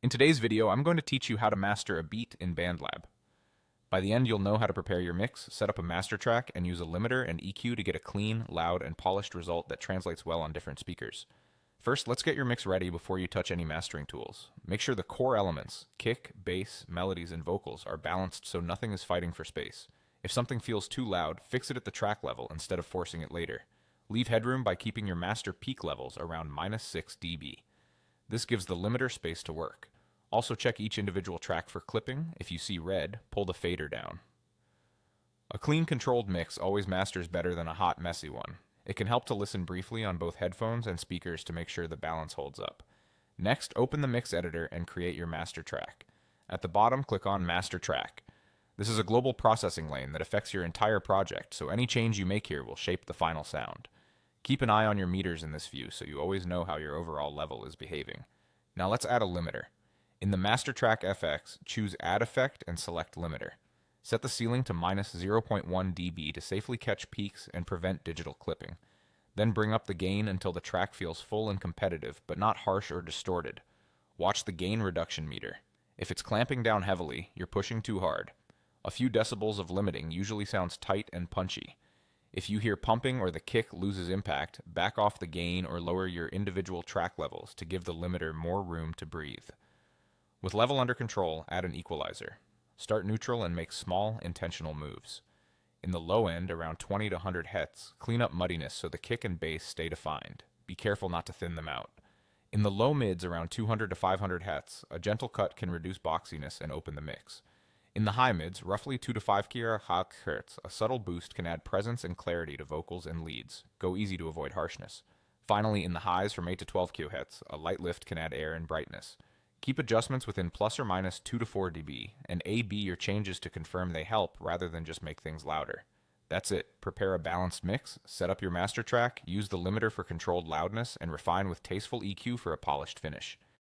In today's video, I'm going to teach you how to master a beat in BandLab. By the end, you'll know how to prepare your mix, set up a master track, and use a limiter and EQ to get a clean, loud, and polished result that translates well on different speakers. First, let's get your mix ready before you touch any mastering tools. Make sure the core elements, kick, bass, melodies, and vocals, are balanced so nothing is fighting for space. If something feels too loud, fix it at the track level instead of forcing it later. Leave headroom by keeping your master peak levels around -6 dB. This gives the limiter space to work. Also check each individual track for clipping. If you see red, pull the fader down. A clean, controlled mix always masters better than a hot, messy one. It can help to listen briefly on both headphones and speakers to make sure the balance holds up. Next, open the mix editor and create your master track. At the bottom, click on Master Track. This is a global processing lane that affects your entire project, so any change you make here will shape the final sound. Keep an eye on your meters in this view so you always know how your overall level is behaving. Now let's add a limiter. In the Master Track FX, choose Add Effect and select Limiter. Set the ceiling to -0.1 dB to safely catch peaks and prevent digital clipping. Then bring up the gain until the track feels full and competitive, but not harsh or distorted. Watch the gain reduction meter. If it's clamping down heavily, you're pushing too hard. A few decibels of limiting usually sounds tight and punchy. If you hear pumping or the kick loses impact, back off the gain or lower your individual track levels to give the limiter more room to breathe. With level under control, add an equalizer. Start neutral and make small, intentional moves. In the low end, around 20 to 100 Hz, clean up muddiness so the kick and bass stay defined. Be careful not to thin them out. In the low mids, around 200 to 500 Hz, a gentle cut can reduce boxiness and open the mix. In the high mids, roughly 2 to 5 kHz, a subtle boost can add presence and clarity to vocals and leads. Go easy to avoid harshness. Finally, in the highs from 8 to 12 kHz, a light lift can add air and brightness. Keep adjustments within plus or minus 2 to 4 dB, and A/B your changes to confirm they help rather than just make things louder. That's it. Prepare a balanced mix, set up your master track, use the limiter for controlled loudness, and refine with tasteful EQ for a polished finish.